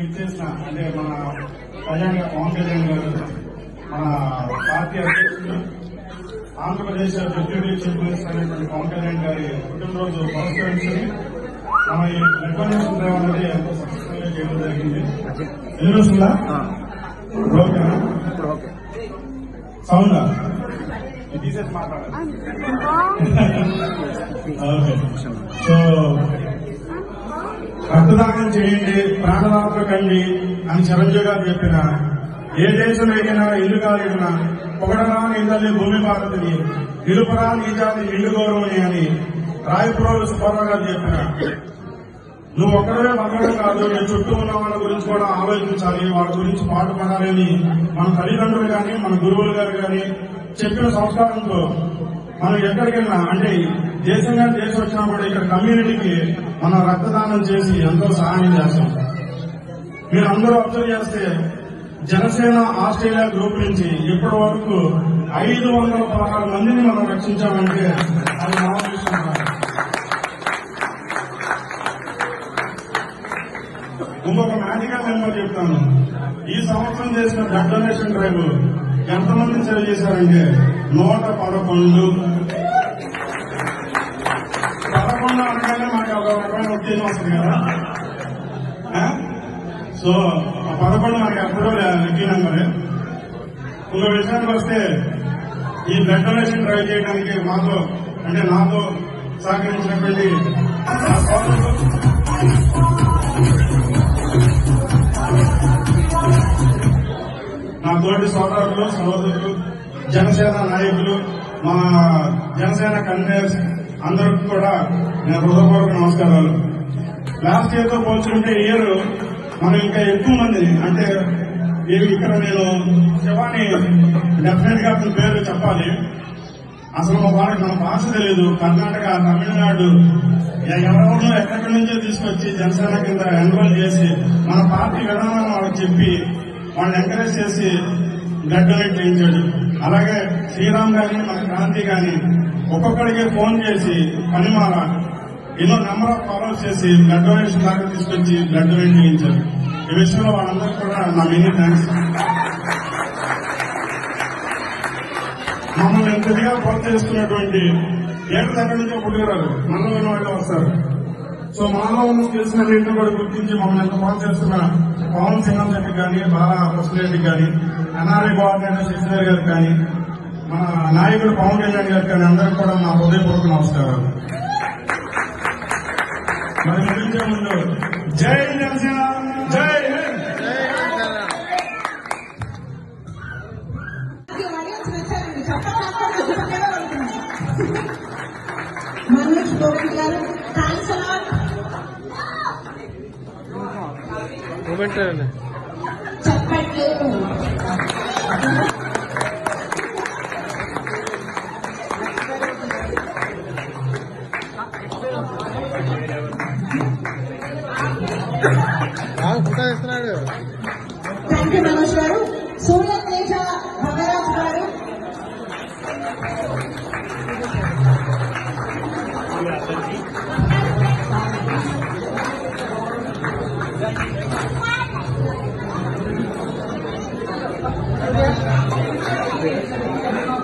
ఇచ్చేసిన అంటే మన పవన్ కళ్యాణ్ గారు మన పార్టీ అధ్యక్షుడు ఆంధ్రప్రదేశ్ డిప్యూటీ చీఫ్ మినిస్టర్ అయినటువంటి పవన్ కళ్యాణ్ గారి పుట్టినరోజు పురస్కరించుకుని మన ఈ నిర్బంధం అనేది ఎంతో సక్సెస్ఫుల్ గా చేయడం జరిగింది. ఎన్ని రోజులా ఓకేనా సౌండ్ తీసేసి మాట్లాడాలి. ఓకే సో రక్తదానం చేయండి, ప్రాణదానం కండి అని చిరంజీవి గారు చెప్పిన ఏ దేశం ఎగినా ఇల్లు కాలినా పొగడరా నీ తల్లి భూమి భారతిని నిలుపరా నీ జాతి నిండు గౌరవని అని రాయపురాలు సుబ్బారావు గారు చెప్పిన నువ్వు ఒక్కడే బతకడం కాదు, నీ చుట్టూ ఉన్న వాళ్ళ గురించి కూడా ఆలోచించాలి, వాళ్ళ గురించి పాటుపడాలని మన తల్లిదండ్రులు కానీ మన గురువులు గారు కానీ చెప్పిన సంస్కారంతో మనం ఎక్కడికెళ్ళినా అంటే దేశంగా దేశం వచ్చినా కూడా ఇక్కడ కమ్యూనిటీకి మనం రక్తదానం చేసి ఎంతో సహాయం చేస్తాం. మీరు అందరూ అబ్జర్వ్ చేస్తే జనసేన ఆస్ట్రేలియా గ్రూప్ నుంచి ఇప్పటి వరకు 516 మందిని మనం రక్షించామంటే అది మామూలు విషయం కాదు. ఇంకొక మ్యాజికల్ నెంబర్ చెప్తాను. ఈ సంవత్సరం చేసిన బ్లడ్ డొనేషన్ డ్రైవ్ ఎంతమంది సేవ చేశారంటే 111. 11 అనగానే మాకు ఒక రకమైన ఉత్తేజం వస్తుంది కదా. సో 11 మనకి ఎప్పుడూ లక్కీ నెంబరే. ఇంకో విషయానికి వస్తే ఈ బ్లడ్ డొనేషన్ డ్రైవ్ చేయడానికి మాతో అంటే నాతో సహకరించినటువంటి నా తోటి సోదరులు సహోదరులు జనసేన నాయకులు మా జనసేన కన్వీనర్స్ అందరికి కూడా నేను హృదయపూర్వక నమస్కారాలు. లాస్ట్ ఇయర్ తో పోల్చుకుంటే ఈ ఇయర్ మనం ఇంకా ఎక్కువ మందిని అంటే ఇక్కడ నేను శివాని డెఫినెట్ గా అతని పేరు చెప్పాలి. అసలు మా వాళ్ళకి మన భాష తెలియదు. కర్ణాటక తమిళనాడు ఎవరెవరినో ఎక్కడి నుంచో తీసుకొచ్చి జనసేన కింద ఎన్రోల్ చేసి మన పార్టీ విధానాన్ని వాళ్ళకి చెప్పి వాళ్ళని ఎంకరేజ్ చేసి బ్లడ్ డొనేట్ చేయించాడు. అలాగే శ్రీరామ్ గాని మన క్రాంతి గాని ఒక్కొక్కడికి ఫోన్ చేసి పనిమాల ఎన్నో నెంబర్ ఆఫ్ ఫాలోస్ చేసి బ్లడ్ డొనేషన్ దాకా తీసుకొచ్చి బ్లడ్ డొనేట్ చేయించారు. ఈ విషయంలో వాళ్ళందరూ కూడా నా మెనీ థ్యాంక్స్. మమ్మల్ని ఎంతగా ప్రోత్సహిస్తున్నటువంటి ఏడు దగ్గర నుంచో పుట్టుకురారు మనలో ఉన్న వాళ్ళు వస్తారు. సో మనలో ఉన్న తెలిసిన నీటిని కూడా గుర్తించి మమ్మల్ని ఎంత ప్రోత్సహిస్తున్న పవన్ సింగం రెడ్డి కానీ బాలా కృష్ణరెడ్డి కానీ ఎన్ఆర్ఐ కోఆర్డినేటర్ శశిధర్ గారికి కానీ మన నాయకుడు పవన్ కళ్యాణ్ గారికి కానీ అందరికీ కూడా నా హృదయపూర్వక నమస్కారాలు. మరి ముగించే ముందు జై జనసేన జై మనోజ్ గోవింద్ గారు థ్యాంక్స్ అలాట్. చెప్పట్లేదు థ్యాంక్ యూ మనోజ్ గారు. సూర్య తేజ భగరాజ్ గారు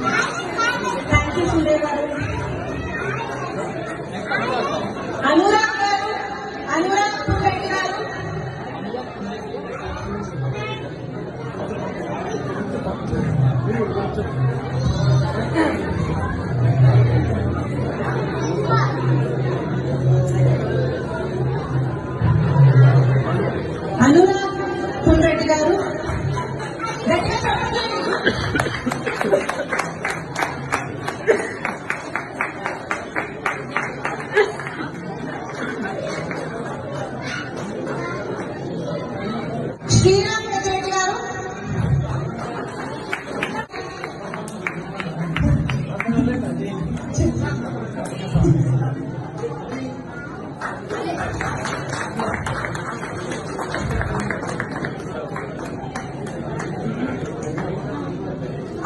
థ్యాంక్ యూ సూర్య గారు. అనురాగ్ గారు అనురాగ్ రెడ్డి గారు అనురాగ్ రెడ్డి గారు శ్రీరామ్ రెడ్డి గారు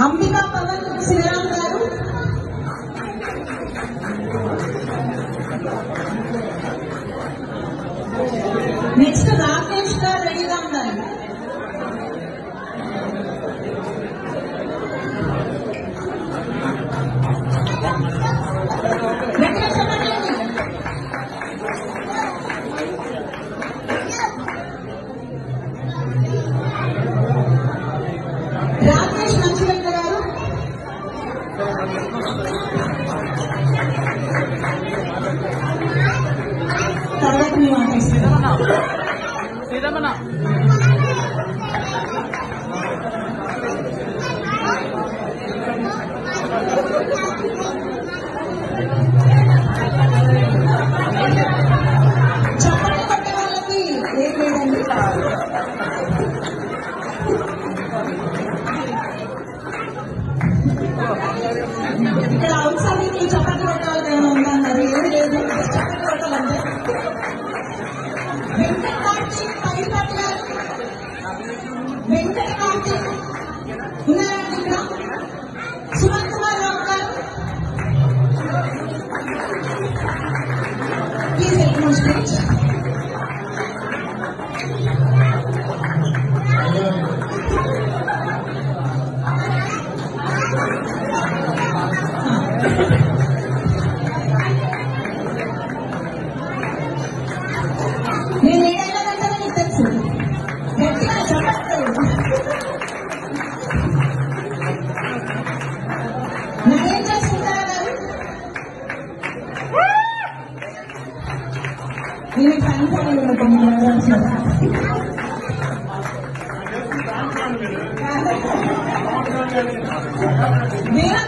అంబికా పవన్ శ్రీరామ్ గారు నెక్స్ట్ రాకేష్ గారు రెడీగా చప్పట్లు కొట్టే వాళ్ళకి ఏం లేదండి. ఇక్కడ అవుట్ సైడ్ చప్పట్లు కొట్టే వాళ్ళకి ఏమైనా ఉందన్నారు. ఏమి లేదు, చప్పట్లు కొట్టాలంటే. వెంకట కార్తీక్ పైపట్టి గారు, వెంకట కార్తీక్ ఉన్నారండి ఇక్కడ. సుమన్ కుమార్ రావు గారు, ప్లీజ్ వెల్కమ్ స్టేజ్. నేను ఏడైనా నీకు తెలుసు. గట్టిగా చెప్పట్లేదు. నరేం చేసుకుంటారా గారు? నేను కన్ఫర్మ్ నేను